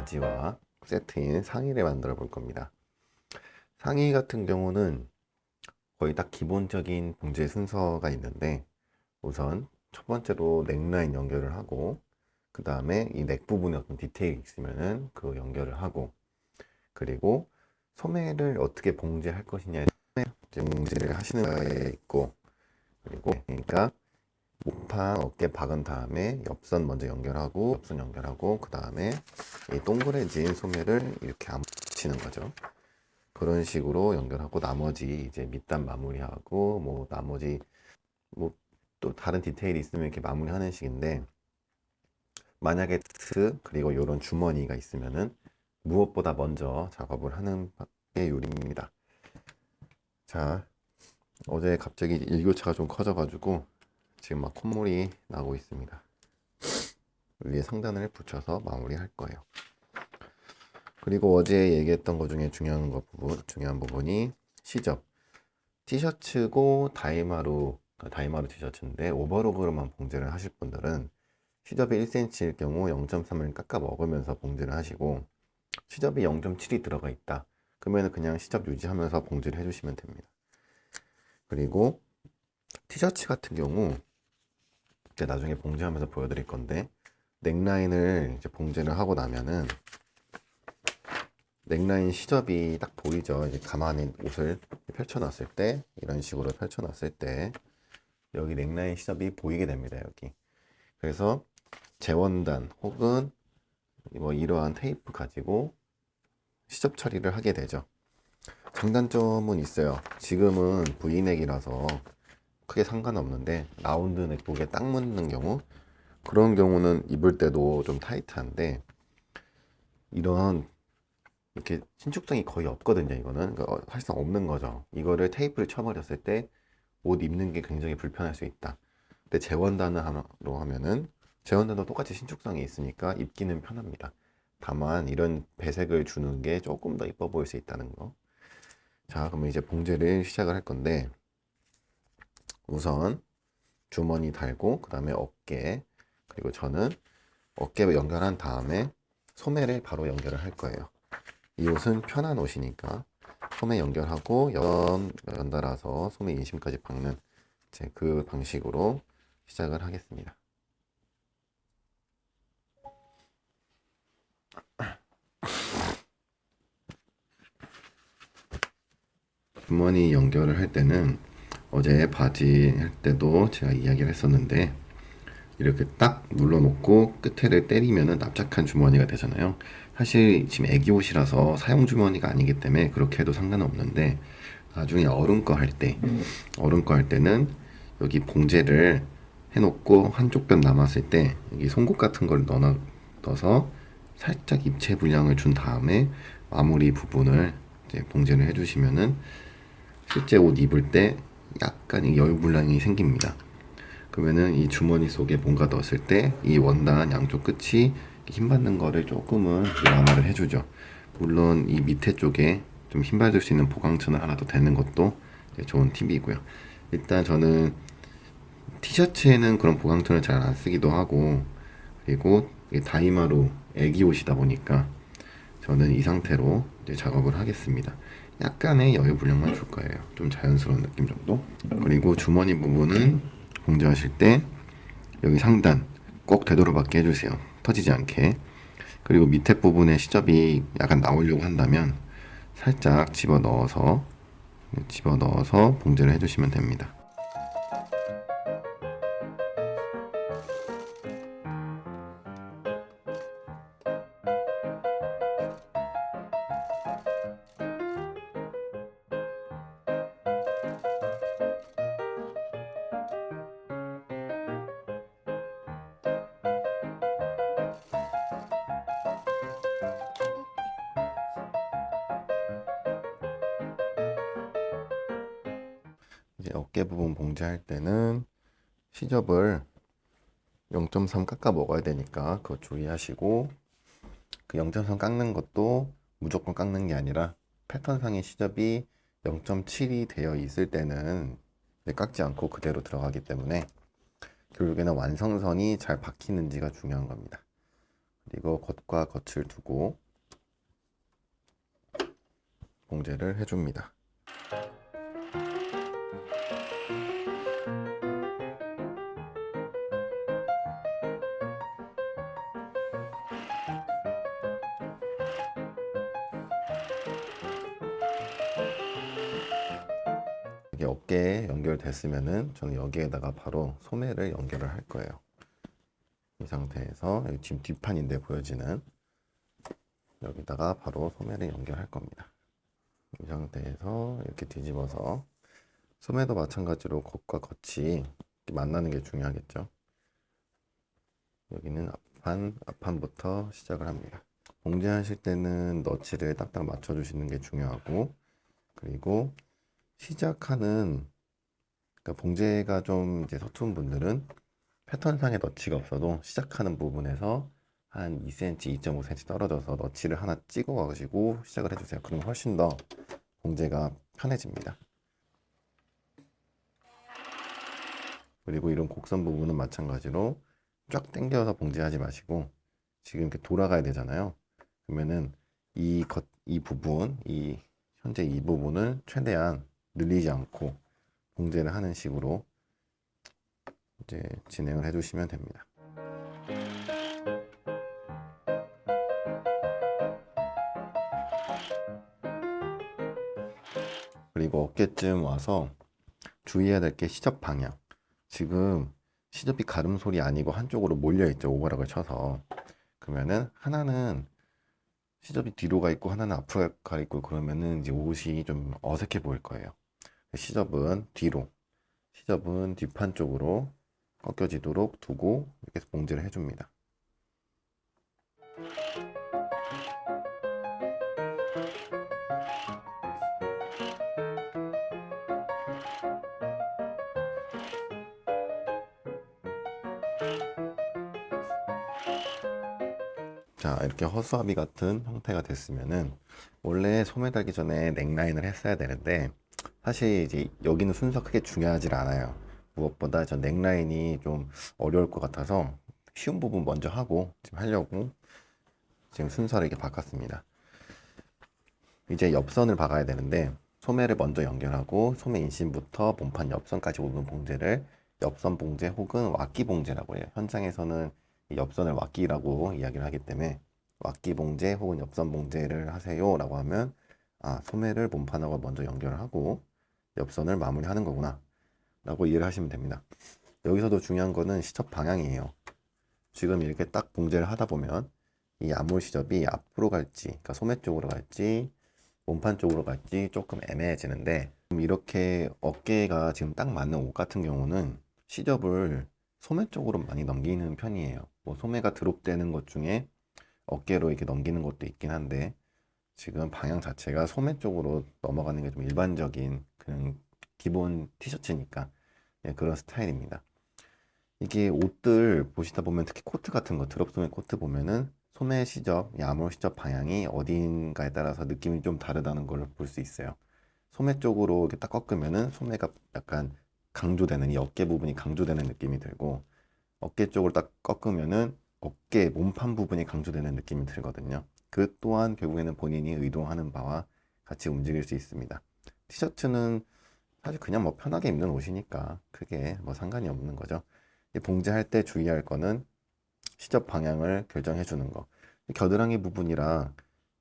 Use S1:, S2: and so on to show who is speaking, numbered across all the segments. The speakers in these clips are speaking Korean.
S1: 바지와 세트인 상의를 만들어 볼 겁니다. 상의 같은 경우는 거의 딱 기본적인 봉제 순서가 있는데, 우선 첫 번째로 넥라인 연결을 하고, 그 다음에 이 넥 부분에 어떤 디테일이 있으면은 그 연결을 하고, 그리고 소매를 어떻게 봉제할 것이냐에 이제 봉제를 하시는 거에 있고, 그리고 그러니까 목판 어깨 박은 다음에 옆선 먼저 연결하고, 옆선 연결하고, 그 다음에 이 동그래진 소매를 이렇게 안 붙이는 거죠. 그런 식으로 연결하고, 나머지 이제 밑단 마무리하고, 뭐 나머지 뭐 또 다른 디테일이 있으면 이렇게 마무리하는 식인데, 만약에 그리고 이런 주머니가 있으면은 무엇보다 먼저 작업을 하는 게 요령입니다. 자, 어제 갑자기 일교차가 좀 커져가지고 지금 막 콧물이 나고 있습니다. 위에 상단을 붙여서 마무리할 거예요. 그리고 어제 얘기했던 것 중에 중요한 부분이 시접. 티셔츠고 다이마루 티셔츠인데 오버록으로만 봉제를 하실 분들은 시접이 1cm일 경우 0.3을 깎아 먹으면서 봉제를 하시고, 시접이 0.7이 들어가 있다 그러면 그냥 시접 유지하면서 봉제를 해주시면 됩니다. 그리고 티셔츠 같은 경우 이제 나중에 봉제하면서 보여드릴 건데, 넥라인을 이제 봉제를 하고 나면은 넥라인 시접이 딱 보이죠. 이제 가만히 옷을 펼쳐놨을 때, 이런 식으로 펼쳐놨을 때 여기 넥라인 시접이 보이게 됩니다. 여기. 그래서 재원단 혹은 뭐 이러한 테이프 가지고 시접 처리를 하게 되죠. 장단점은 있어요. 지금은 V넥이라서 크게 상관없는데, 라운드 넥복에 딱 맞는 경우, 그런 경우는 입을 때도 좀 타이트한데, 이런 이렇게 신축성이 거의 없거든요. 이거는 그러니까 사실상 없는 거죠. 이거를 테이프를 쳐버렸을 때 옷 입는 게 굉장히 불편할 수 있다. 근데 재원단으로 하면은 재원단도 똑같이 신축성이 있으니까 입기는 편합니다. 다만 이런 배색을 주는 게 조금 더 이뻐 보일 수 있다는 거. 자, 그러면 이제 봉제를 시작을 할 건데, 우선 주머니 달고, 그 다음에 어깨, 그리고 저는 어깨 연결한 다음에 소매를 바로 연결을 할 거예요. 이 옷은 편한 옷이니까 소매 연결하고 연달아서 소매 인심까지 박는 이제 그 방식으로 시작을 하겠습니다. 주머니 연결을 할 때는 어제 바지 할 때도 제가 이야기를 했었는데, 이렇게 딱 눌러놓고 끝에를 때리면은 납작한 주머니가 되잖아요. 사실 지금 애기 옷이라서 사용 주머니가 아니기 때문에 그렇게 해도 상관없는데, 나중에 어른 거 할 때는 여기 봉제를 해놓고 한쪽 변 남았을 때 여기 송곳 같은 걸 넣어서 살짝 입체 분량을 준 다음에 마무리 부분을 이제 봉제를 해주시면은 실제 옷 입을 때 약간 여유 분량이 생깁니다. 그러면은 이 주머니 속에 뭔가 넣었을 때 이 원단 양쪽 끝이 힘 받는 거를 조금은 완화를 해주죠. 물론 이 밑에 쪽에 좀 힘 받을 수 있는 보강천을 하나 더 대는 것도 좋은 팁이고요. 일단 저는 티셔츠에는 그런 보강천을 잘 안 쓰기도 하고, 그리고 다이마루 애기 옷이다 보니까 저는 이 상태로 이제 작업을 하겠습니다. 약간의 여유 분량만 줄 거예요. 좀 자연스러운 느낌 정도. 그리고 주머니 부분은 봉제하실 때 여기 상단 꼭 되도록받게 해주세요. 터지지 않게. 그리고 밑에 부분에 시접이 약간 나오려고 한다면 살짝 집어넣어서 봉제를 해주시면 됩니다. 이제 어깨 부분 봉제할 때는 시접을 0.3 깎아 먹어야 되니까 그거 주의하시고, 그 0.3 깎는 것도 무조건 깎는 게 아니라 패턴상의 시접이 0.7이 되어 있을 때는 깎지 않고 그대로 들어가기 때문에 결국에는 완성선이 잘 박히는지가 중요한 겁니다. 그리고 겉과 겉을 두고 봉제를 해줍니다. 이게 어깨에 연결됐으면은 저는 여기에다가 바로 소매를 연결을 할 거예요. 이 상태에서 여기 지금 뒷판인데 보여지는 여기다가 바로 소매를 연결할 겁니다. 이 상태에서 이렇게 뒤집어서 소매도 마찬가지로 겉과 겉이 만나는 게 중요하겠죠. 여기는 앞판부터 시작을 합니다. 봉제하실 때는 너치를 딱딱 맞춰주시는 게 중요하고, 그리고 시작하는, 그러니까 봉제가 좀 이제 서툰 분들은 패턴상의 너치가 없어도 시작하는 부분에서 한 2cm, 2.5cm 떨어져서 너치를 하나 찍어 가지고 시작을 해주세요. 그럼 훨씬 더 봉제가 편해집니다. 그리고 이런 곡선 부분은 마찬가지로 쫙 당겨서 봉제하지 마시고 지금 이렇게 돌아가야 되잖아요. 그러면은 이 부분, 현재 이 부분을 최대한 늘리지 않고 봉제를 하는 식으로 이제 진행을 해주시면 됩니다. 그리고 어깨쯤 와서 주의해야 될 게 시접 방향. 지금 시접이 가름솔이 아니고 한쪽으로 몰려 있죠. 오버락을 쳐서. 그러면은 하나는 시접이 뒤로 가 있고 하나는 앞으로 가 있고 그러면은 이제 옷이 좀 어색해 보일 거예요. 시접은 뒤로, 시접은 뒷판 쪽으로 꺾여지도록 두고 이렇게 봉제를 해줍니다. 자, 이렇게 허수아비 같은 형태가 됐으면은 원래 소매 달기 전에 넥라인을 했어야 되는데 사실 이제 여기는 순서 크게 중요하지 않아요. 무엇보다 저 넥라인이 좀 어려울 것 같아서 쉬운 부분 먼저 하고 지금 하려고 지금 순서를 이렇게 바꿨습니다. 이제 옆선을 박아야 되는데 소매를 먼저 연결하고 소매 인심부터 몸판 옆선까지 오는 봉제를 옆선 봉제 혹은 왁기 봉제라고 해요. 현장에서는 이 옆선을 왁기라고 이야기를 하기 때문에 왁기 봉제 혹은 옆선 봉제를 하세요 라고 하면 아, 소매를 몸판하고 먼저 연결하고 옆선을 마무리하는 거구나 라고 이해를 하시면 됩니다. 여기서도 중요한 거는 시접 방향이에요. 지금 이렇게 딱 봉제를 하다 보면 이 암홀 시접이 앞으로 갈지, 그러니까 소매 쪽으로 갈지, 몸판 쪽으로 갈지 조금 애매해지는데 이렇게 어깨가 지금 딱 맞는 옷 같은 경우는 시접을 소매 쪽으로 많이 넘기는 편이에요. 뭐 소매가 드롭되는 것 중에 어깨로 이렇게 넘기는 것도 있긴 한데 지금 방향 자체가 소매 쪽으로 넘어가는 게 좀 일반적인 그런 기본 티셔츠니까 예, 그런 스타일입니다. 이게 옷들 보시다 보면 특히 코트 같은 거 드롭 소매 코트 보면은 소매 시접, 야몰 시접 방향이 어딘가에 따라서 느낌이 좀 다르다는 걸 볼 수 있어요. 소매 쪽으로 이렇게 딱 꺾으면은 소매가 약간 강조되는 이 어깨 부분이 강조되는 느낌이 들고 어깨 쪽으로 딱 꺾으면은 어깨 몸판 부분이 강조되는 느낌이 들거든요. 그 또한 결국에는 본인이 의도하는 바와 같이 움직일 수 있습니다. 티셔츠는 사실 그냥 뭐 편하게 입는 옷이니까 크게 뭐 상관이 없는 거죠. 봉제할 때 주의할 거는 시접 방향을 결정해 주는 거. 겨드랑이 부분이랑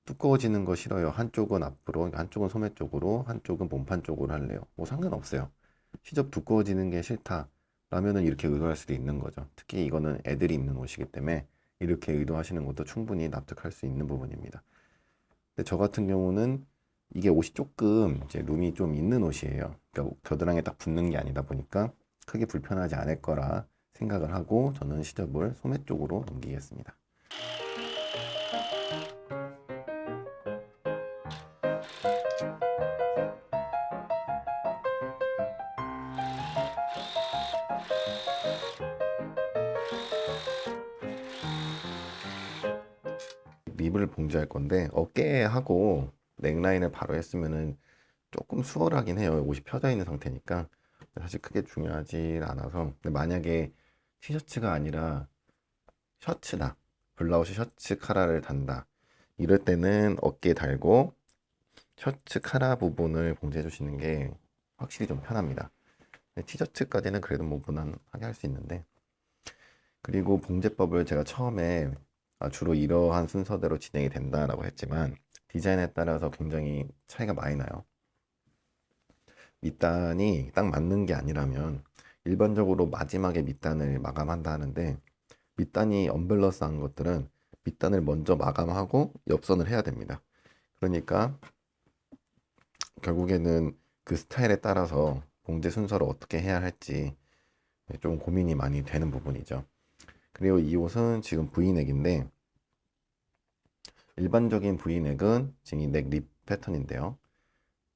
S1: 두꺼워지는 거 싫어요. 한쪽은 앞으로, 한쪽은 소매 쪽으로, 한쪽은 몸판 쪽으로 할래요. 뭐 상관없어요. 시접 두꺼워지는 게 싫다. 라면은 이렇게 의도할 수도 있는 거죠. 특히 이거는 애들이 입는 옷이기 때문에 이렇게 의도하시는 것도 충분히 납득할 수 있는 부분입니다. 근데 저 같은 경우는 이게 옷이 조금 이제 룸이 좀 있는 옷이에요. 그러니까 겨드랑이에 딱 붙는 게 아니다 보니까 크게 불편하지 않을 거라 생각을 하고 저는 시접을 소매 쪽으로 넘기겠습니다. 립을 봉제할 건데 어깨에 하고 넥라인을 바로 했으면은 조금 수월하긴 해요. 옷이 펴져 있는 상태니까 사실 크게 중요하지 않아서. 근데 만약에 티셔츠가 아니라 셔츠다 블라우스 셔츠 카라를 단다. 이럴 때는 어깨에 달고 셔츠 카라 부분을 봉제해 주시는 게 확실히 좀 편합니다. 티셔츠까지는 그래도 뭐 무난하게 할 수 있는데, 그리고 봉제법을 제가 처음에 주로 이러한 순서대로 진행이 된다라고 했지만 디자인에 따라서 굉장히 차이가 많이 나요. 밑단이 딱 맞는 게 아니라면 일반적으로 마지막에 밑단을 마감한다 하는데, 밑단이 언밸런스한 것들은 밑단을 먼저 마감하고 옆선을 해야 됩니다. 그러니까 결국에는 그 스타일에 따라서 봉제 순서를 어떻게 해야 할지 좀 고민이 많이 되는 부분이죠. 그리고 이 옷은 지금 V넥인데, 일반적인 V넥은 지금 이 넥 립 패턴인데요.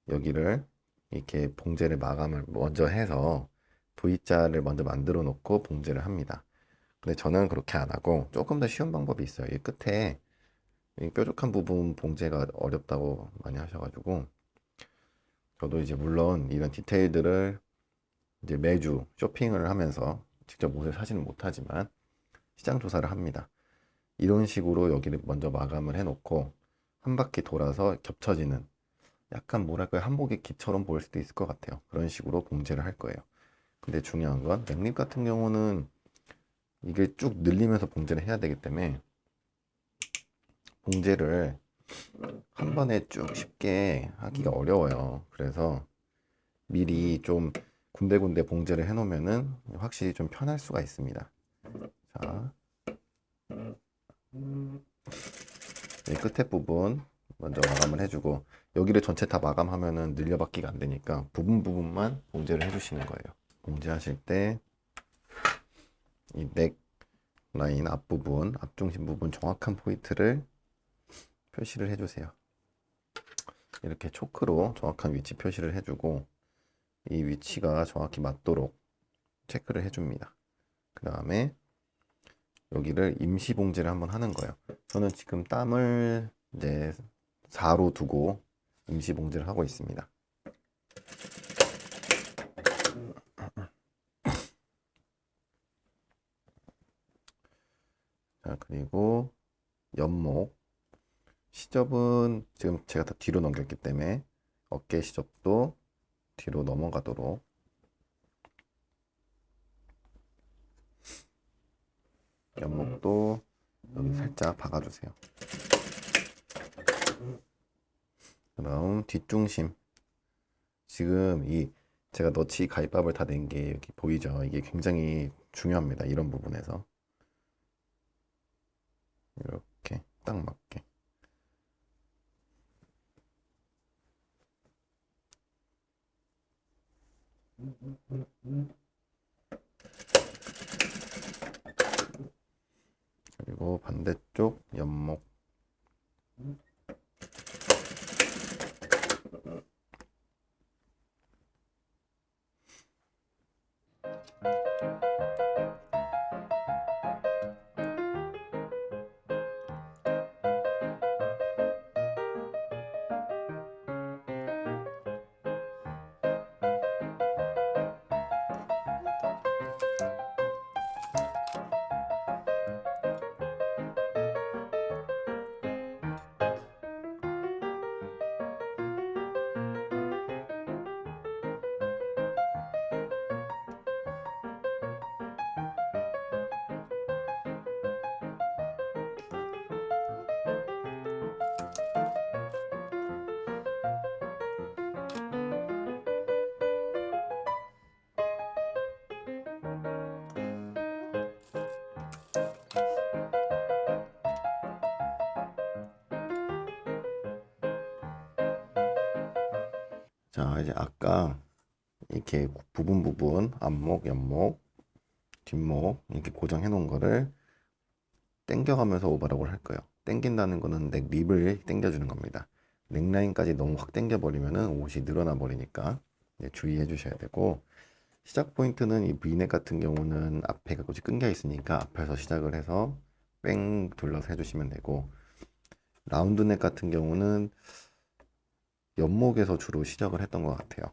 S1: 여기를 이렇게 봉제를 마감을 먼저 해서 V자를 먼저 만들어 놓고 봉제를 합니다. 근데 저는 그렇게 안 하고 조금 더 쉬운 방법이 있어요. 이 끝에 이 뾰족한 부분 봉제가 어렵다고 많이 하셔가지고, 저도 이제 물론 이런 디테일들을 이제 매주 쇼핑을 하면서 직접 옷을 사지는 못하지만 시장 조사를 합니다. 이런 식으로 여기를 먼저 마감을 해놓고 한 바퀴 돌아서 겹쳐지는, 약간 뭐랄까요, 한복의 기처럼 보일 수도 있을 것 같아요. 그런 식으로 봉제를 할 거예요. 근데 중요한 건 넥립 같은 경우는 이게 쭉 늘리면서 봉제를 해야 되기 때문에 봉제를 한 번에 쭉 쉽게 하기가 어려워요. 그래서 미리 좀 군데군데 봉제를 해놓으면은 확실히 좀 편할 수가 있습니다. 자, 이 끝에 부분 먼저 마감을 해주고, 여기를 전체 다 마감하면은 늘려받기가 안 되니까 부분만 봉제를 해주시는 거예요. 봉제하실 때 이 넥 라인 앞부분, 앞중심 부분 정확한 포인트를 표시를 해주세요. 이렇게 초크로 정확한 위치 표시를 해주고, 이 위치가 정확히 맞도록 체크를 해줍니다. 그 다음에 여기를 임시 봉제를 한번 하는 거예요. 저는 지금 땀을 이제 4로 두고 임시 봉제를 하고 있습니다. 자, 그리고 옆목 시접은 지금 제가 다 뒤로 넘겼기 때문에 어깨 시접도 뒤로 넘어가도록, 옆목도 여기 살짝 박아주세요. 그 다음 뒷중심, 지금 이 제가 너치 가위밥을 다 낸 게 여기 보이죠? 이게 굉장히 중요합니다. 이런 부분에서 이렇게 딱 맞게. 그리고 반대쪽 옆목, 자, 이제 아까 이렇게 부분 앞목, 옆목, 뒷목 이렇게 고정해 놓은 거를 당겨가면서 오버락을 할 거예요. 당긴다는 거는 넥 립을 당겨주는 겁니다. 넥라인까지 너무 확 당겨버리면은 옷이 늘어나 버리니까 주의해 주셔야 되고, 시작 포인트는 이 V넥 같은 경우는 앞에가 굳이 끊겨 있으니까 앞에서 시작을 해서 뺑 둘러서 해주시면 되고, 라운드넥 같은 경우는 옆목에서 주로 시작을 했던 것 같아요.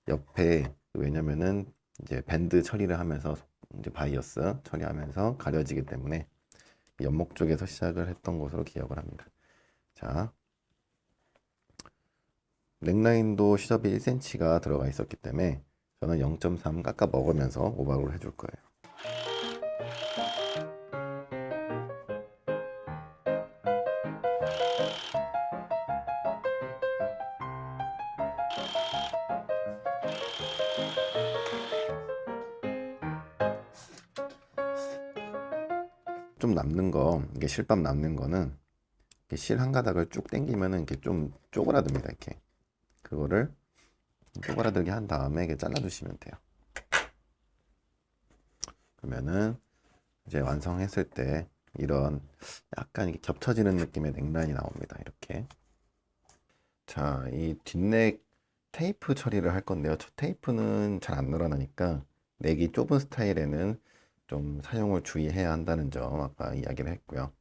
S1: 옆에, 왜냐면은 이제 밴드 처리를 하면서 이제 바이어스 처리하면서 가려지기 때문에 연목 쪽에서 시작을 했던 것으로 기억을 합니다. 자, 넥라인도 시접이 1cm가 들어가 있었기 때문에 저는 0.3 깎아 먹으면서 오버롤을 해줄 거예요. 좀 남는 거, 이게 실밥 남는 거는 실 한 가닥을 쭉 당기면은 이렇게 좀 쪼그라듭니다. 이렇게 그거를 쪼그라들게 한 다음에 이렇게 잘라주시면 돼요. 그러면은 이제 완성했을 때 이런 약간 이렇게 겹쳐지는 느낌의 넥라인이 나옵니다. 이렇게. 자, 이 뒷넥 테이프 처리를 할 건데요. 저 테이프는 잘 안 늘어나니까 넥이 좁은 스타일에는 좀 사용을 주의해야 한다는 점 아까 이야기를 했고요.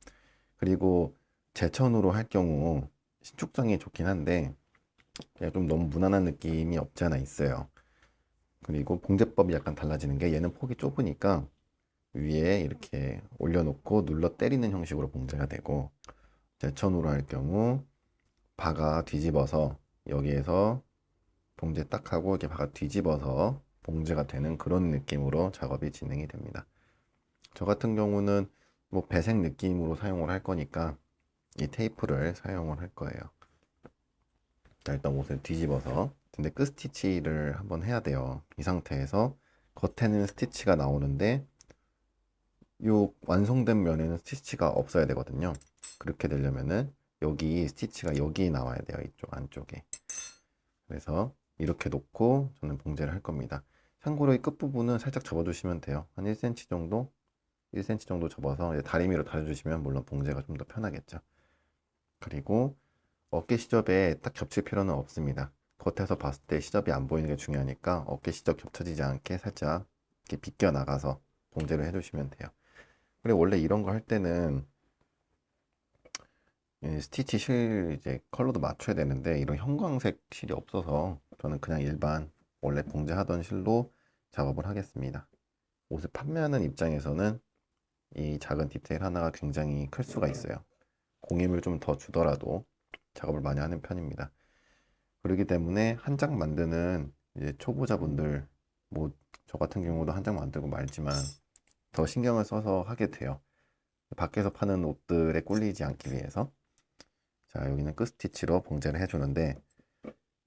S1: 그리고 제천으로 할 경우 신축성이 좋긴 한데 그냥 좀 너무 무난한 느낌이 없지 않아 있어요. 그리고 봉제법이 약간 달라지는 게 얘는 폭이 좁으니까 위에 이렇게 올려놓고 눌러 때리는 형식으로 봉제가 되고 제천으로 할 경우 바가 뒤집어서 여기에서 봉제 딱 하고 이렇게 바가 뒤집어서 봉제가 되는 그런 느낌으로 작업이 진행이 됩니다. 저 같은 경우는 뭐 배색 느낌으로 사용을 할 거니까 이 테이프를 사용을 할 거예요. 자, 일단 옷을 뒤집어서 근데 끝 스티치를 한번 해야 돼요. 이 상태에서 겉에는 스티치가 나오는데 요 완성된 면에는 스티치가 없어야 되거든요. 그렇게 되려면은 여기 스티치가 여기 나와야 돼요. 이쪽 안쪽에. 그래서 이렇게 놓고 저는 봉제를 할 겁니다. 참고로 이 끝부분은 살짝 접어주시면 돼요. 한 1cm 정도? 1cm 정도 접어서 이제 다리미로 다려주시면 물론 봉제가 좀 더 편하겠죠. 그리고 어깨 시접에 딱 겹칠 필요는 없습니다. 겉에서 봤을 때 시접이 안 보이는 게 중요하니까 어깨 시접 겹쳐지지 않게 살짝 이렇게 비껴 나가서 봉제를 해주시면 돼요. 그리고 원래 이런 거 할 때는 스티치 실 이제 컬러도 맞춰야 되는데 이런 형광색 실이 없어서 저는 그냥 일반 원래 봉제하던 실로 작업을 하겠습니다. 옷을 판매하는 입장에서는 이 작은 디테일 하나가 굉장히 클 수가 있어요. 공임을 좀 더 주더라도 작업을 많이 하는 편입니다. 그렇기 때문에 한 장 만드는 이제 초보자분들 뭐 저 같은 경우도 한 장 만들고 말지만 더 신경을 써서 하게 돼요. 밖에서 파는 옷들에 꿀리지 않기 위해서. 자, 여기는 끝 스티치로 봉제를 해주는데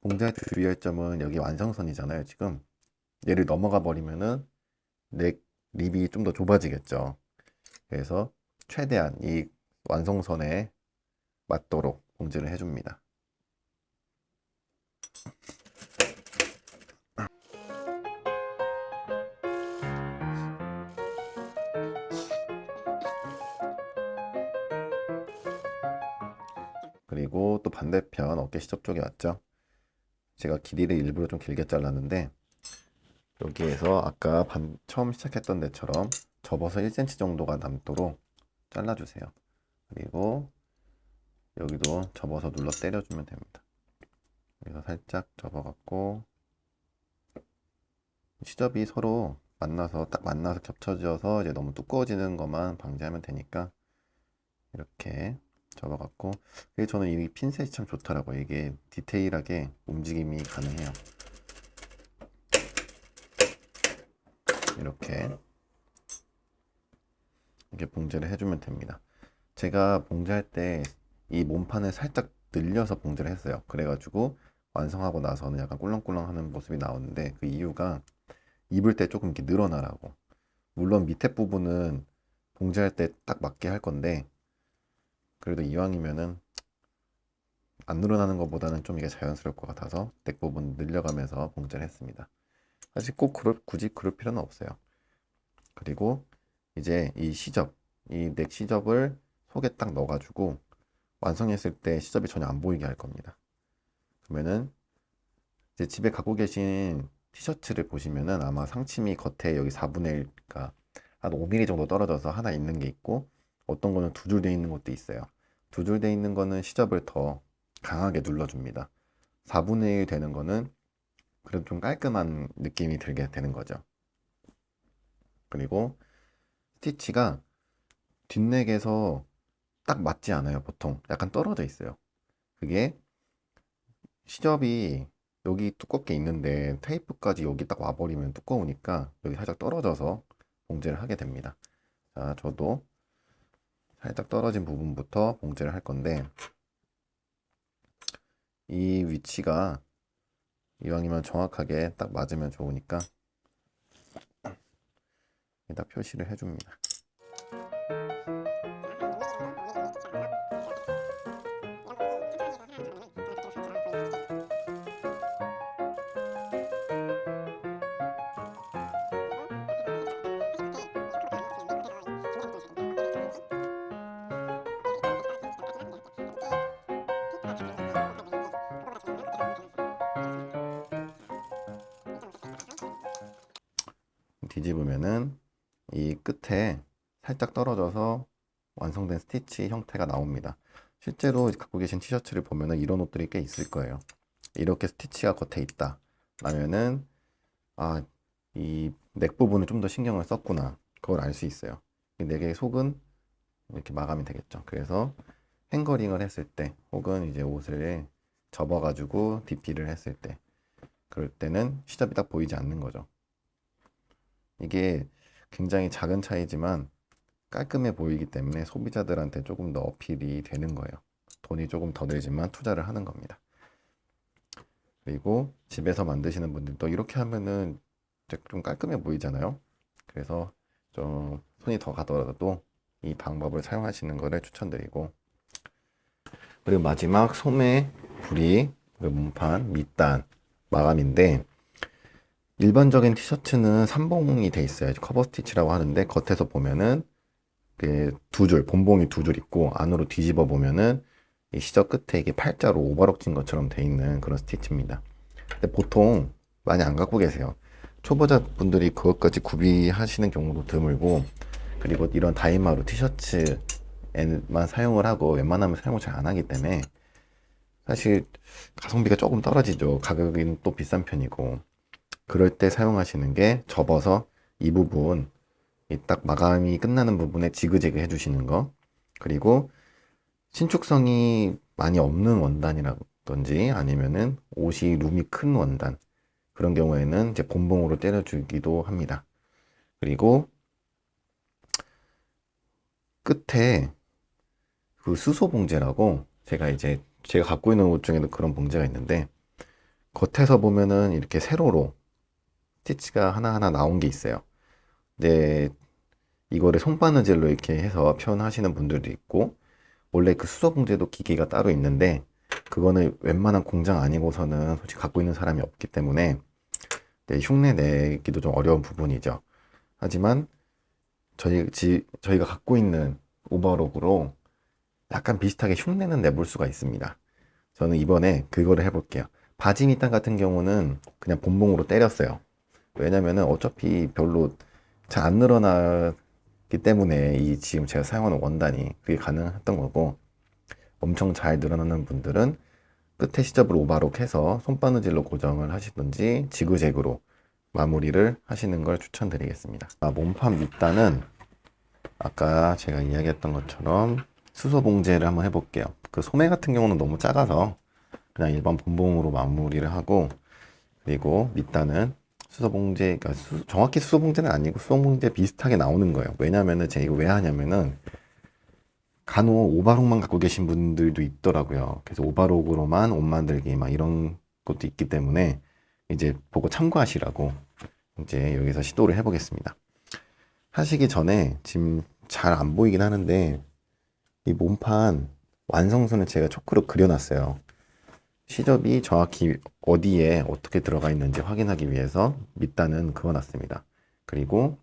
S1: 봉제할 때 주의할 점은 여기 완성선이잖아요. 지금 얘를 넘어가 버리면은 넥 립이 좀 더 좁아지겠죠. 그래서 최대한 이 완성선에 맞도록 봉제를 해줍니다. 그리고 또 반대편 어깨 시접 쪽에 왔죠. 제가 길이를 일부러 좀 길게 잘랐는데 여기에서 아까 처음 시작했던 데처럼 접어서 1cm 정도가 남도록 잘라주세요. 그리고 여기도 접어서 눌러 때려주면 됩니다. 여기서 살짝 접어갖고 시접이 서로 만나서 딱 만나서 겹쳐져서 이제 너무 두꺼워지는 것만 방지하면 되니까 이렇게 접어갖고 그리고 저는 이 핀셋이 참 좋더라고요. 이게 디테일하게 움직임이 가능해요. 이렇게 봉제를 해주면 됩니다. 제가 봉제할 때 이 몸판을 살짝 늘려서 봉제를 했어요. 그래가지고 완성하고 나서는 약간 꿀렁꿀렁 하는 모습이 나오는데 그 이유가 입을 때 조금 이렇게 늘어나라고. 물론 밑에 부분은 봉제할 때 딱 맞게 할 건데 그래도 이왕이면은 안 늘어나는 것보다는 좀 이게 자연스러울 것 같아서 넥 부분 늘려가면서 봉제를 했습니다. 사실 꼭 굳이 그럴 필요는 없어요. 그리고 이제 이 시접, 이 넥 시접을 속에 딱 넣어가지고 완성했을 때 시접이 전혀 안 보이게 할 겁니다. 그러면은 이제 집에 갖고 계신 티셔츠를 보시면은 아마 상침이 겉에 여기 4분의 1, 그러니까 한 5mm 정도 떨어져서 하나 있는 게 있고 어떤 거는 두 줄 돼 있는 것도 있어요. 두 줄 돼 있는 거는 시접을 더 강하게 눌러줍니다. 4분의 1 되는 거는 그래도 좀 깔끔한 느낌이 들게 되는 거죠. 그리고 스티치가 뒷넥에서 딱 맞지 않아요. 보통 약간 떨어져 있어요. 그게 시접이 여기 두껍게 있는데 테이프까지 여기 딱 와버리면 두꺼우니까 여기 살짝 떨어져서 봉제를 하게 됩니다. 자, 저도 살짝 떨어진 부분부터 봉제를 할 건데, 이 위치가 이왕이면 정확하게 딱 맞으면 좋으니까 딱 표시를 해줍니다. 뒤집으면은 이 끝에 살짝 떨어져서 완성된 스티치 형태가 나옵니다. 실제로 갖고 계신 티셔츠를 보면은 이런 옷들이 꽤 있을 거예요. 이렇게 스티치가 겉에 있다 라면은, 아, 이 넥 부분을 좀 더 신경을 썼구나, 그걸 알 수 있어요. 이 넥의 속은 이렇게 마감이 되겠죠. 그래서 행거링을 했을 때, 혹은 이제 옷을 접어가지고 DP를 했을 때, 그럴 때는 시접이 딱 보이지 않는 거죠. 이게 굉장히 작은 차이지만 깔끔해 보이기 때문에 소비자들한테 조금 더 어필이 되는 거예요. 돈이 조금 더 들지만 투자를 하는 겁니다. 그리고 집에서 만드시는 분들도 이렇게 하면은 좀 깔끔해 보이잖아요. 그래서 좀 손이 더 가더라도 이 방법을 사용하시는 것을 추천드리고, 그리고 마지막 소매, 부리, 몸판, 밑단, 마감인데, 일반적인 티셔츠는 3봉이 돼 있어요. 커버 스티치라고 하는데, 겉에서 보면은 그 두 줄, 본봉이 두 줄 있고, 안으로 뒤집어 보면은 이 시접 끝에 이게 팔자로 오버럭 진 것처럼 돼 있는 그런 스티치입니다. 근데 보통 많이 안 갖고 계세요. 초보자분들이 그것까지 구비하시는 경우도 드물고, 그리고 이런 다이마루 티셔츠에만 사용을 하고 웬만하면 사용을 잘 안 하기 때문에 사실 가성비가 조금 떨어지죠. 가격은 또 비싼 편이고. 그럴 때 사용하시는 게, 접어서 이 부분, 이 딱 마감이 끝나는 부분에 지그재그 해주시는 거, 그리고 신축성이 많이 없는 원단이라든지 아니면은 옷이 룸이 큰 원단, 그런 경우에는 이제 본봉으로 때려주기도 합니다. 그리고 끝에 그 수소 봉제라고, 제가 갖고 있는 옷 중에도 그런 봉제가 있는데, 겉에서 보면은 이렇게 세로로 스티치가 하나하나 나온 게 있어요. 근데 이거를 손바느질로 이렇게 해서 표현하시는 분들도 있고, 원래 그 수소 봉제도 기계가 따로 있는데 그거는 웬만한 공장 아니고서는 솔직히 갖고 있는 사람이 없기 때문에 흉내 내기도 좀 어려운 부분이죠. 하지만 저희가 갖고 있는 오버록으로 약간 비슷하게 흉내는 내볼 수가 있습니다. 저는 이번에 그거를 해볼게요. 바지 밑단 같은 경우는 그냥 본봉으로 때렸어요. 왜냐면은 어차피 별로 잘 안 늘어나기 때문에, 이 지금 제가 사용하는 원단이 그게 가능했던 거고, 엄청 잘 늘어나는 분들은 끝에 시접을 오바록 해서 손바느질로 고정을 하시든지 지그재그로 마무리를 하시는 걸 추천드리겠습니다. 몸판 밑단은 아까 제가 이야기했던 것처럼 수소 봉제를 한번 해볼게요. 그 소매 같은 경우는 너무 작아서 그냥 일반 본봉으로 마무리를 하고, 그리고 밑단은 수소 봉제, 그러니까 정확히 수소 봉제는 아니고 수소 봉제 비슷하게 나오는 거예요. 왜냐면은 제가 이거 왜 하냐면은 간혹 오바록만 갖고 계신 분들도 있더라고요. 그래서 오바록으로만 옷 만들기 막 이런 것도 있기 때문에 이제 보고 참고하시라고 이제 여기서 시도를 해보겠습니다. 하시기 전에 지금 잘 안 보이긴 하는데, 이 몸판 완성선을 제가 초크로 그려놨어요. 시접이 정확히 어디에 어떻게 들어가 있는지 확인하기 위해서 밑단은 그어놨습니다. 그리고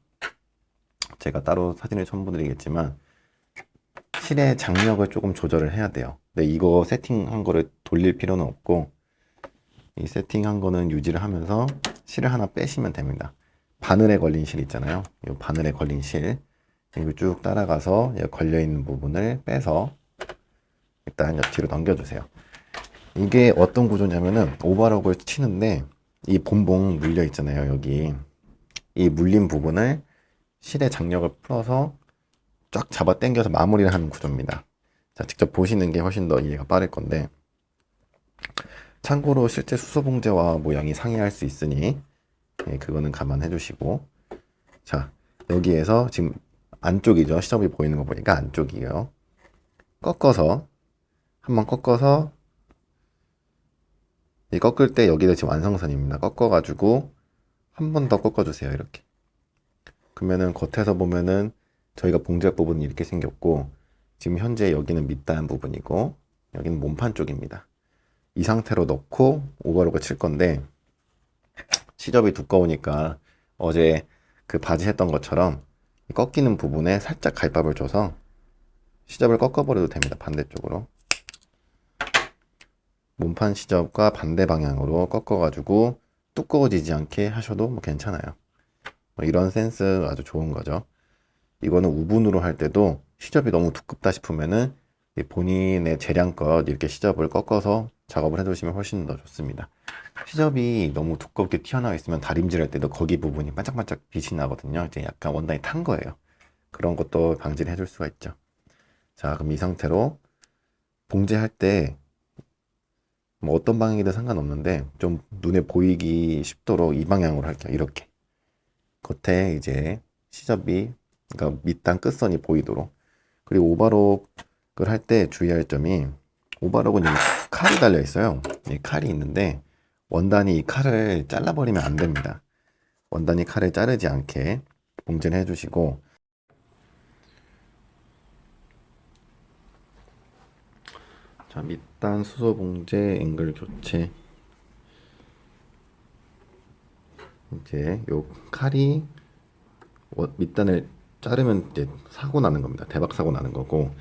S1: 제가 따로 사진을 첨부드리겠지만 실의 장력을 조금 조절을 해야 돼요. 근데 이거 세팅한 거를 돌릴 필요는 없고, 이 세팅한 거는 유지를 하면서 실을 하나 빼시면 됩니다. 바늘에 걸린 실 있잖아요. 이 바늘에 걸린 실, 이거 쭉 따라가서 걸려있는 부분을 빼서 일단 옆뒤로 넘겨주세요. 이게 어떤 구조냐면은, 오버럭을 치는데 이 본봉 물려 있잖아요. 여기 이 물린 부분을 실의 장력을 풀어서 쫙 잡아 당겨서 마무리를 하는 구조입니다. 자, 직접 보시는 게 훨씬 더 이해가 빠를 건데, 참고로 실제 수소 봉제와 모양이 상이할 수 있으니 그거는 감안해 주시고, 자, 여기에서 지금 안쪽이죠. 시접이 보이는 거 보니까 안쪽이에요. 꺾어서 한번 꺾어서, 이 꺾을 때 여기가 지금 완성선입니다. 꺾어가지고 한 번 더 꺾어주세요. 이렇게. 그러면은 겉에서 보면은 저희가 봉제할 부분이 이렇게 생겼고, 지금 현재 여기는 밑단 부분이고 여기는 몸판 쪽입니다. 이 상태로 넣고 오버록을 칠 건데, 시접이 두꺼우니까 어제 그 바지 했던 것처럼 꺾이는 부분에 살짝 갈밥을 줘서 시접을 꺾어버려도 됩니다. 반대쪽으로. 몸판 시접과 반대 방향으로 꺾어가지고 두꺼워지지 않게 하셔도 뭐 괜찮아요. 뭐 이런 센스 아주 좋은 거죠. 이거는 우분으로 할 때도 시접이 너무 두껍다 싶으면은 본인의 재량껏 이렇게 시접을 꺾어서 작업을 해주시면 훨씬 더 좋습니다. 시접이 너무 두껍게 튀어나와 있으면 다림질 할 때도 거기 부분이 반짝반짝 빛이 나거든요. 이제 약간 원단이 탄 거예요. 그런 것도 방지를 해줄 수가 있죠. 자, 그럼 이 상태로 봉제할 때 뭐 어떤 방향이든 상관없는데 좀 눈에 보이기 쉽도록 이 방향으로 할게요. 이렇게 겉에 이제 시접이, 그러니까 밑단 끝선이 보이도록. 그리고 오버록을 할 때 주의할 점이, 오버록은 여기 칼이 달려 있어요. 이 칼이 있는데 원단이 이 칼을 잘라버리면 안 됩니다. 원단이 칼을 자르지 않게 봉제를 해주시고, 자, 밑단 수소 봉제 앵글 교체. 이제 요 칼이 밑단을 자르면 이제 사고 나는 겁니다. 대박 사고 나는 거고,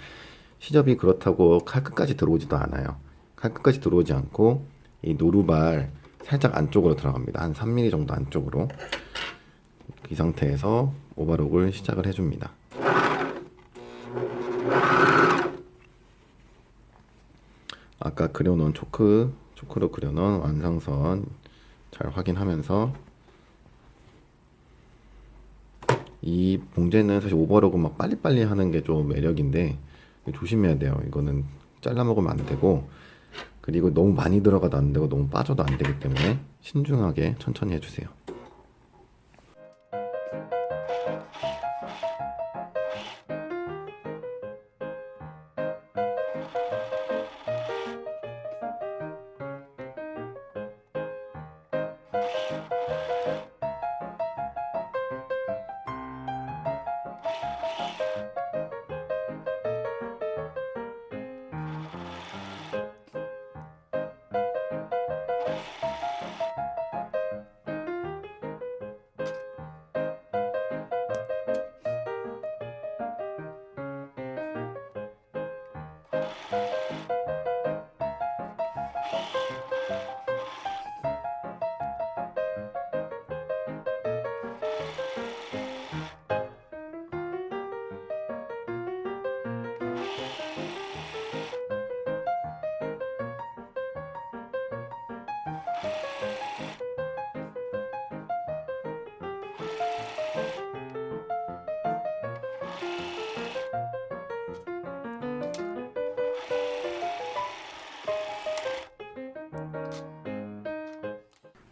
S1: 시접이 그렇다고 칼 끝까지 들어오지도 않아요. 칼 끝까지 들어오지 않고 이 노루발 살짝 안쪽으로 들어갑니다. 한 3mm 정도 안쪽으로. 이 상태에서 오버록을 시작을 해줍니다. 아까 그려놓은 초크로 그려놓은 완성선 잘 확인하면서, 이 봉제는 사실 오버록은 막 빨리빨리 하는 게 좀 매력인데 조심해야 돼요. 이거는 잘라 먹으면 안 되고, 그리고 너무 많이 들어가도 안 되고 너무 빠져도 안 되기 때문에 신중하게 천천히 해주세요.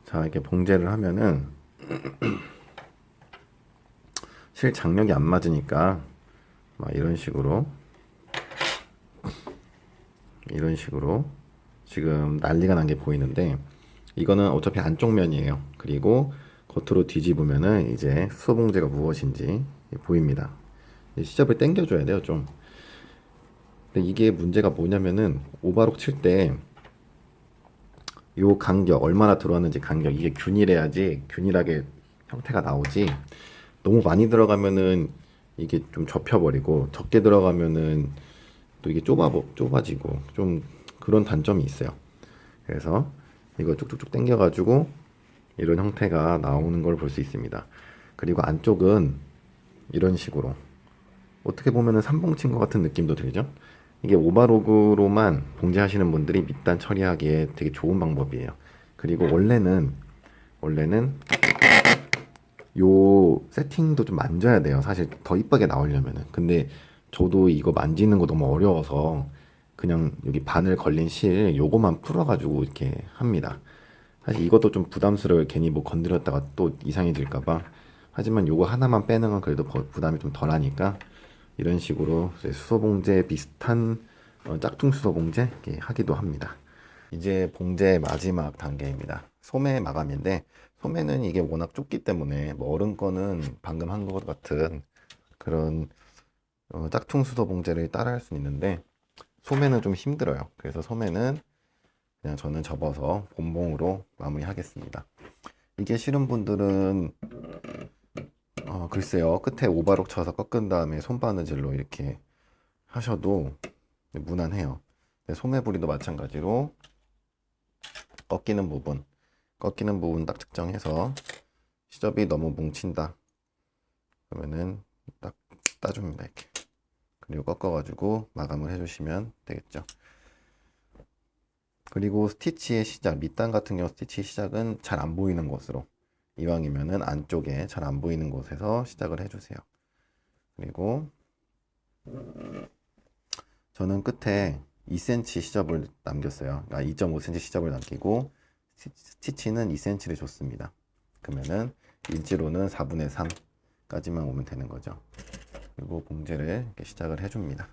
S1: 자, 이렇게 봉제를 하면은 실 장력이 안 맞으니까 막 이런 식으로 지금 난리가 난 게 보이는데, 이거는 어차피 안쪽 면이에요. 그리고 겉으로 뒤집으면은 이제 수소 봉제가 무엇인지 보입니다. 시접을 당겨줘야 돼요, 좀. 근데 이게 문제가 뭐냐면은 오버록 칠 때 요 간격, 얼마나 들어왔는지 간격, 이게 균일해야지 균일하게 형태가 나오지, 너무 많이 들어가면은 이게 좀 접혀버리고 적게 들어가면은 또 이게 좁아지고 좀 그런 단점이 있어요. 그래서 이거 쭉쭉쭉 당겨가지고 이런 형태가 나오는 걸 볼 수 있습니다. 그리고 안쪽은 이런 식으로 어떻게 보면은 삼봉 친 것 같은 느낌도 들죠? 이게 오바로그로만 봉제하시는 분들이 밑단 처리하기에 되게 좋은 방법이에요. 그리고 원래는 요 세팅도 좀 만져야 돼요. 사실 더 이쁘게 나오려면은. 근데 저도 이거 만지는 거 너무 어려워서 그냥 여기 바늘 걸린 실 요거만 풀어가지고 이렇게 합니다. 사실 이것도 좀 부담스러워요. 괜히 뭐 건드렸다가 또 이상이 될까봐. 하지만 요거 하나만 빼는 건 그래도 부담이 좀 덜하니까 이런 식으로 이제 수소봉제 비슷한 짝퉁 수소봉제 이렇게 하기도 합니다. 이제 봉제 마지막 단계입니다. 소매 마감인데 소매는 이게 워낙 좁기 때문에 뭐 어른 거는 방금 한 것 같은 그런 짝퉁 수소 봉제를 따라할 수 있는데 소매는 좀 힘들어요. 그래서 소매는 그냥 저는 접어서 본봉으로 마무리하겠습니다. 이게 싫은 분들은 글쎄요, 끝에 오바록 쳐서 꺾은 다음에 손바느질로 이렇게 하셔도 무난해요. 소매부리도 마찬가지로 꺾이는 부분 딱 측정해서 시접이 너무 뭉친다 그러면은 딱 따줍니다. 이렇게. 그리고 꺾어가지고 마감을 해주시면 되겠죠. 그리고 스티치의 시작, 밑단 같은 경우 스티치 시작은 잘 안 보이는 곳으로, 이왕이면은 안쪽에 잘 안 보이는 곳에서 시작을 해주세요. 그리고 저는 끝에 2cm 시접을 남겼어요. 2.5cm 시접을 남기고 스티치는 2cm를 줬습니다. 그러면은 일지로는 4분의 3까지만 오면 되는 거죠. 그리고 봉제를 이렇게 시작을 해줍니다.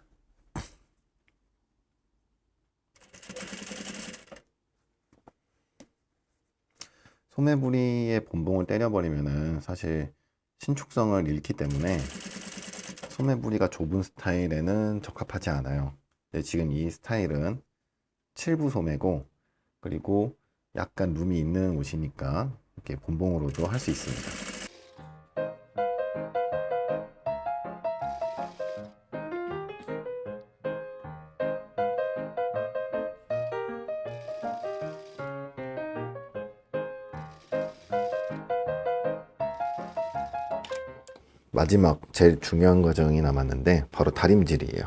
S1: 소매부리의 본봉을 때려버리면은 사실 신축성을 잃기 때문에 소매부리가 좁은 스타일에는 적합하지 않아요. 근데 지금 이 스타일은 7부 소매고 그리고 약간 룸이 있는 옷이니까 이렇게 본봉으로도 할 수 있습니다. 마지막 제일 중요한 과정이 남았는데 바로 다림질이에요.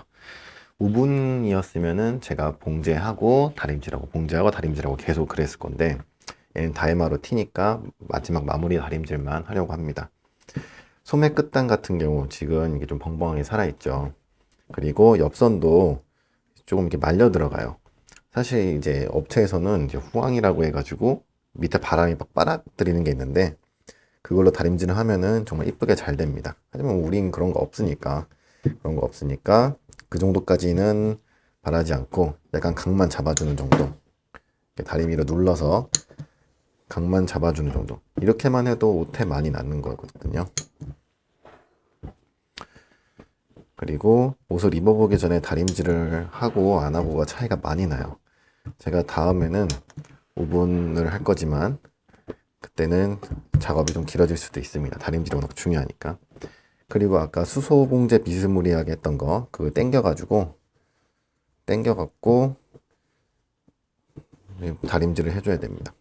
S1: 우분이었으면은 제가 봉제하고 다림질하고 계속 그랬을 건데 얘는 다이마로 튀니까 마지막 마무리 다림질만 하려고 합니다. 소매 끝단 같은 경우 지금 이게 좀 벙벙하게 살아있죠. 그리고 옆선도 조금 이렇게 말려 들어가요. 사실 이제 업체에서는 이제 후황이라고 해가지고 밑에 바람이 막 빨아들이는 게 있는데 그걸로 다림질을 하면은 정말 이쁘게 잘 됩니다. 하지만 우린 그런 거 없으니까 그 정도까지는 바라지 않고 약간 각만 잡아주는 정도, 다리미로 눌러서 각만 잡아주는 정도, 이렇게만 해도 옷에 많이 남는 거거든요. 그리고 옷을 입어보기 전에 다림질을 하고 안 하고가 차이가 많이 나요. 제가 다음에는 오븐을 할 거지만 그때는 작업이 좀 길어질 수도 있습니다. 다림질이 워낙 중요하니까. 그리고 아까 수소 봉제 비스무리하게 했던 거 그거 당겨갖고 다림질을 해줘야 됩니다.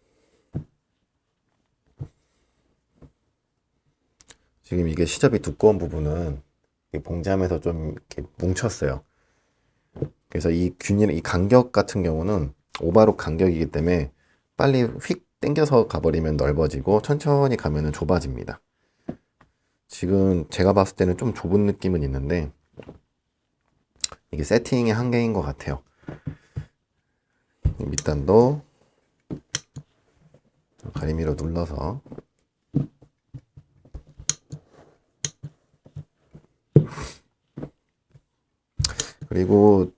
S1: 지금 이게 시접이 두꺼운 부분은 봉제하면서 좀 이렇게 뭉쳤어요. 그래서 이 간격 같은 경우는 오바록 간격이기 때문에 빨리 휙 당겨서 가버리면 넓어지고 천천히 가면은 좁아집니다. 지금 제가 봤을 때는 좀 좁은 느낌은 있는데 이게 세팅의 한계인 것 같아요. 밑단도 가리미로 눌러서 그리고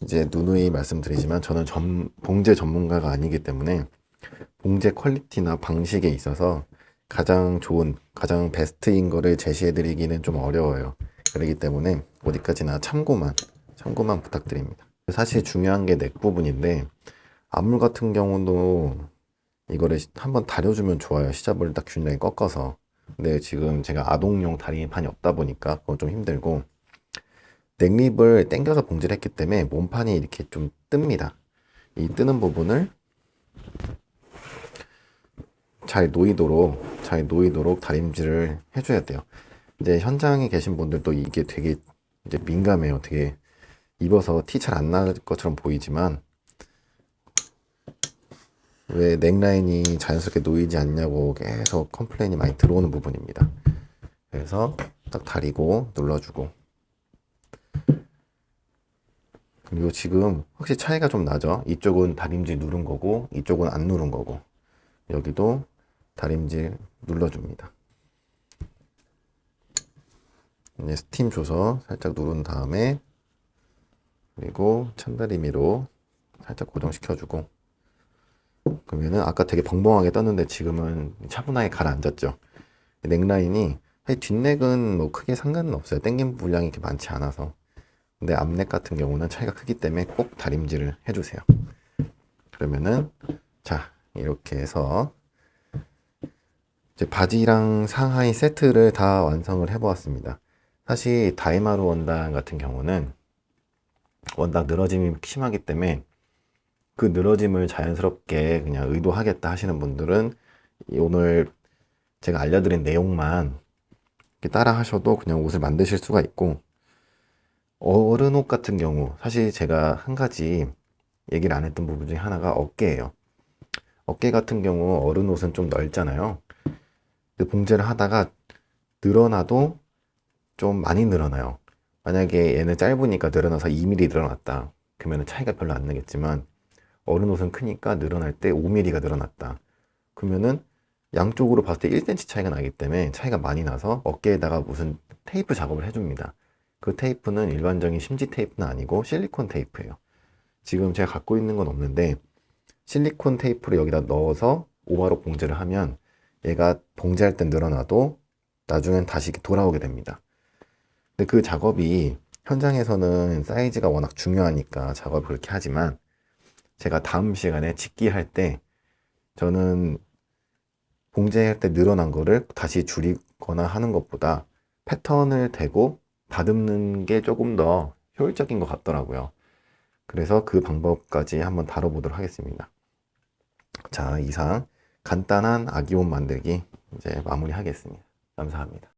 S1: 이제 누누이 말씀드리지만 저는 봉제 전문가가 아니기 때문에 봉제 퀄리티나 방식에 있어서 가장 좋은, 가장 베스트인 거를 제시해 드리기는 좀 어려워요. 그렇기 때문에 어디까지나 참고만 부탁드립니다. 사실 중요한 게 넥 부분인데 앞물 같은 경우도 이거를 한번 다려주면 좋아요. 시접을 딱 균일하게 꺾어서. 근데 지금 제가 아동용 다리판이 없다 보니까 그건 좀 힘들고 넥립을 당겨서 봉제를 했기 때문에 몸판이 이렇게 좀 뜹니다. 이 뜨는 부분을 잘 놓이도록 다림질을 해줘야 돼요. 이제 현장에 계신 분들도 이게 되게 이제 민감해요. 되게 입어서 티 잘 안 날 것처럼 보이지만 왜 넥라인이 자연스럽게 놓이지 않냐고 계속 컴플레인이 많이 들어오는 부분입니다. 그래서 딱 다리고 눌러주고. 그리고 지금 확실히 차이가 좀 나죠. 이쪽은 다림질 누른 거고 이쪽은 안 누른 거고. 여기도 다림질 눌러줍니다. 이제 스팀 줘서 살짝 누른 다음에 그리고 찬다리미로 살짝 고정시켜주고. 그러면은 아까 되게 벙벙하게 떴는데 지금은 차분하게 가라앉았죠. 넥라인이 사실 뒷넥은 뭐 크게 상관은 없어요. 당김 분량이 이렇게 많지 않아서. 근데 앞넥 같은 경우는 차이가 크기 때문에 꼭 다림질을 해주세요. 그러면은 자 이렇게 해서 이제 바지랑 상하이 세트를 다 완성을 해보았습니다. 사실 다이마루 원단 같은 경우는 워낙 늘어짐이 심하기 때문에 그 늘어짐을 자연스럽게 그냥 의도하겠다 하시는 분들은 오늘 제가 알려드린 내용만 따라 하셔도 그냥 옷을 만드실 수가 있고, 어른 옷 같은 경우 사실 제가 한 가지 얘기를 안 했던 부분 중에 하나가 어깨예요. 어깨 같은 경우 어른 옷은 좀 넓잖아요. 근데 봉제를 하다가 늘어나도 좀 많이 늘어나요. 만약에 얘는 짧으니까 늘어나서 2mm 늘어났다 그러면 차이가 별로 안 나겠지만, 어른 옷은 크니까 늘어날 때 5mm가 늘어났다 그러면은 양쪽으로 봤을 때 1cm 차이가 나기 때문에 차이가 많이 나서 어깨에다가 무슨 테이프 작업을 해줍니다. 그 테이프는 일반적인 심지 테이프는 아니고 실리콘 테이프예요. 지금 제가 갖고 있는 건 없는데 실리콘 테이프를 여기다 넣어서 오바로 봉제를 하면 얘가 봉제할 땐 늘어나도 나중엔 다시 돌아오게 됩니다. 근데 그 작업이 현장에서는 사이즈가 워낙 중요하니까 작업을 그렇게 하지만, 제가 다음 시간에 직기 할 때 저는 봉제할 때 늘어난 거를 다시 줄이거나 하는 것보다 패턴을 대고 다듬는 게 조금 더 효율적인 것 같더라고요. 그래서 그 방법까지 한번 다뤄보도록 하겠습니다. 자, 이상 간단한 아기 옷 만들기 이제 마무리 하겠습니다. 감사합니다.